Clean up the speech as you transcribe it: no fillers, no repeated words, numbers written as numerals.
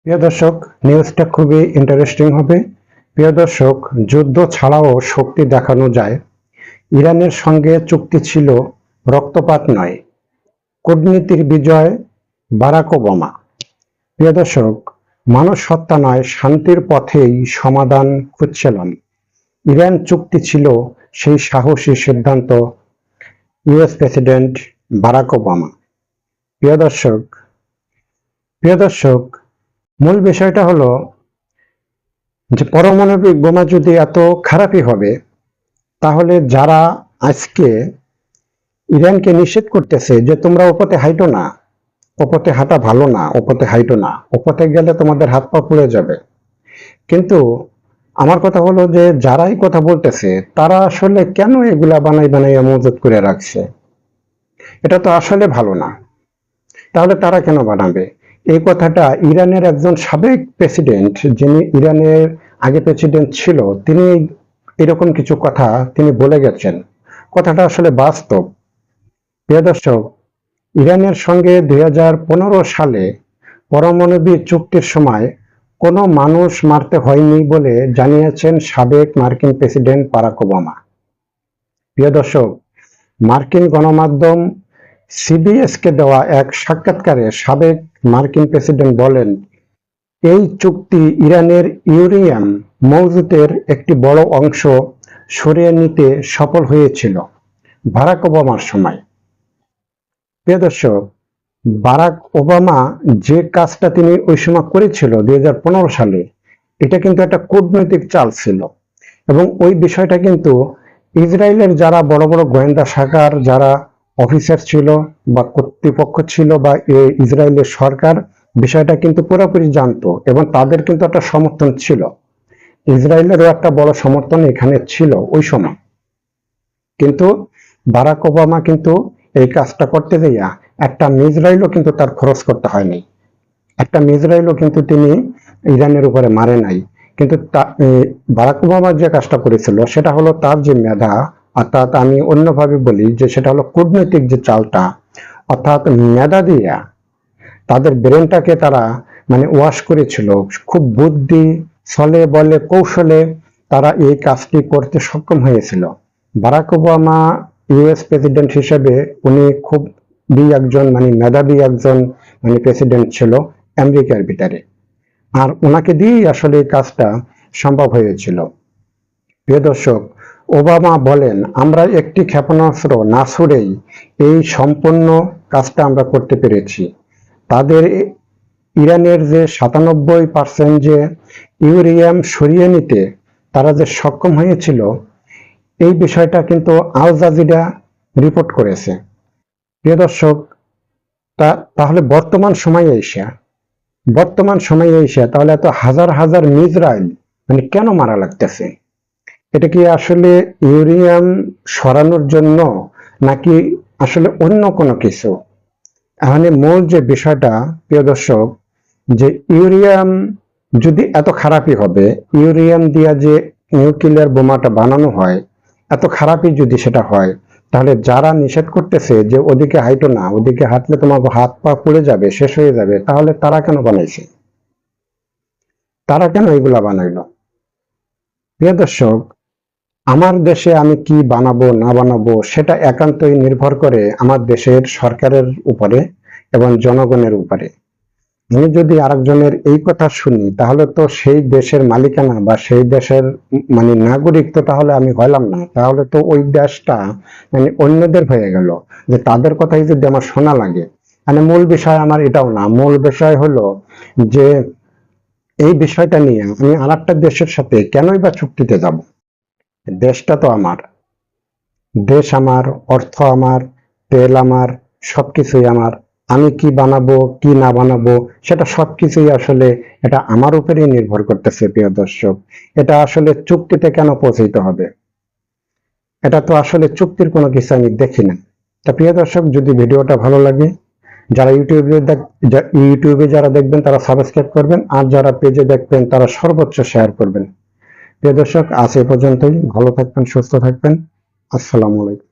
প্রিয় দর্শক, নিউজটা খুবই ইন্টারেস্টিং হবে। প্রিয় দর্শক, যুদ্ধ ছাড়াও শক্তি দেখানো যায়। ইরানের সঙ্গে চুক্তি ছিল রক্তপাত নয়, কূটনীতির বিজয় বারাক ওবামা। প্রিয় দর্শক, মানুষ হত্যা নয়, শান্তির পথেই সমাধান খুঁজছিলাম। ইরান চুক্তি ছিল সেই সাহসী সিদ্ধান্ত ইউএস প্রেসিডেন্ট বারাক ওবামা। প্রিয় দর্শক, মূল বিষয়টা হলো যে পারমাণবিক বোমা যদি এত খারাপই হবে, তাহলে যারা আজকে ইরানকে নিষেধ করতেছে যে তোমরা ওপরে হাইটো না, ওপরে হাঁটা ভালো না, ওপরে হাইটো না, ওপরে গেলে তোমাদের হাত পা পুড়ে যাবে। কিন্তু আমার কথা হলো যে যারাই কথা বলতেছে তারা আসলে কেন এগুলা বানাই মজুত করে রাখছে? এটা তো আসলে ভালো না। তাহলে তারা কেন বানাবে? এই কথাটা ইরানের একজন সাবেক প্রেসিডেন্ট, যিনি ইরানের আগে প্রেসিডেন্ট ছিল, তিনি এরকম কিছু কথা তিনি বলে গেছেন। কথাটা আসলে বাস্তব। প্রিয় দর্শক, ইরানের সঙ্গে 2015 সালে পারমাণবিক চুক্তির সময় কোনো মানুষ মারতে হয়নি বলে জানিয়েছেন সাবেক মার্কিন প্রেসিডেন্ট বারাক ওবামা। প্রিয় দর্শক, মার্কিন গণমাধ্যম সিবিএসকে দেওয়া এক সাক্ষাৎকারে সাবেক মার্কিন প্রেসিডেন্ট বলেন, এই চুক্তি ইরানের ইউরেনিয়াম মজুতের একটি বড় অংশ সরিয়ে নিতে সফল হয়েছিল বারাক ওবামার সময়। প্রিয় দর্শক, বারাক ওবামা যে কাজটা তিনি ওই সময় করেছিল 2015 সালে, এটা কিন্তু একটা কূটনৈতিক চাল ছিল। এবং ওই বিষয়টা কিন্তু ইসরায়েলের যারা বড় বড় গোয়েন্দা শাখার যারা অফিসার ছিল বা কর্তৃপক্ষ ছিল বা ইসরায়েলের সরকার বিষয়টা কিন্তু পুরোপুরি জানতো এবং তাদের কিন্তু একটা সমর্থন ছিল। ইসরায়েলেরও একটা বড় সমর্থন এখানে ছিল ওই সময়। কিন্তু বারাক ওবামা কিন্তু এই কাজটা করতে যাইয়া একটা মিসরাইলও কিন্তু তার খরচ করতে হয়নি, একটা মিসরাইলও কিন্তু তিনি ইরানের উপরে মারে নাই। কিন্তু বারাক ওবামা যে কাজটা করেছিল সেটা হলো তার যে মেধা, অর্থাৎ আমি অন্যভাবে বলি যে সেটা হলো কূটনৈতিক যে চালটা, অর্থাৎ মেধা দিয়া তাদের ব্রেনটাকে তারা ওয়াশ করেছিল। খুব বুদ্ধি ছলে বলে কৌশলে তারা এই কাজটি করতে সক্ষম হয়েছিল। বারাক ওবামা ইউএস প্রেসিডেন্ট হিসেবে উনি খুব একজন মেধাবী একজন প্রেসিডেন্ট ছিল আমেরিকার ভিতরে, আর ওনাকে দিয়েই আসলে এই কাজটা সম্ভব হয়েছিল। প্রিয় দর্শক, ওবামা বলেন, আমরা একটি ক্ষেপণাস্ত্র না ছুড়েই এই সম্পূর্ণ কাজটা আমরা করতে পেরেছি। তাদের ইরানের যে 97% যে ইউরেনিয়াম সরিয়ে নিতে তারা যে সক্ষম হয়েছিল, এই বিষয়টা কিন্তু আল জাজিরা রিপোর্ট করেছে। প্রিয় দর্শক, তাহলে বর্তমান সময়ে এসে তাহলে এত হাজার হাজার মিসরাইল কেন মারা লাগতেছে? এটা কি আসলে ইউরেনিয়াম সরানোর জন্য নাকি আসলে অন্য কোনো কিছু? এখানে মূল যে বিষয়টা প্রিয় দর্শক, যে ইউরেনিয়াম যদি এত খারাপই হবে, ইউরেনিয়াম দিয়া যে নিউক্লিয়ার বোমাটা বানানো হয়, এত খারাপই যদি সেটা হয়, তাহলে যারা নিষেধ করতেছে যে ওদিকে হাইটো না, ওদিকে হাঁটলে তোমার হাত পা পুড়ে যাবে, শেষ হয়ে যাবে, তাহলে তারা কেন বানাইছে? তারা কেন এগুলা বানাইলো? প্রিয় দর্শক, আমার দেশে আমি কি বানাবো না বানাবো সেটা একান্তই নির্ভর করে আমার দেশের সরকারের উপরে এবং জনগণের উপরে। আমি যদি আরেকজনের এই কথা শুনি, তাহলে তো সেই দেশের মালিকানা বা সেই দেশের নাগরিক তো তাহলে আমি হইলাম না, তাহলে তো ওই দেশটা অন্যদের হয়ে গেল, যে তাদের কথাই যদি আমার শোনা লাগে। মূল বিষয় আমার এটাও না। মূল বিষয় হলো যে এই বিষয়টা নিয়ে আমি আর একটা দেশের সাথে কেনই বা চুক্তিতে যাব? দেশটা তো আমার, দেশ আমার, অর্থ আমার, তেল আমার, সবকিছুই আমার। আমি কি বানাবো কি না বানাবো সেটা সবকিছুই আসলে এটা আমার উপরেই নির্ভর করতেছে। প্রিয় দর্শক, এটা আসলে চুক্তিতে কেন পৌঁছাইতে হবে? এটা তো আসলে চুক্তির কোনো কিছু আমি দেখি না। তা প্রিয় দর্শক, যদি ভিডিওটা ভালো লাগে, যারা ইউটিউবে যারা দেখবেন তারা সাবস্ক্রাইব করবেন, আর যারা পেজে দেখবেন তারা সর্বোচ্চ শেয়ার করবেন। প্রিয় দর্শক, আজ এ পর্যন্তই। ভালো থাকবেন, সুস্থ থাকবেন। আসসালামু আলাইকুম।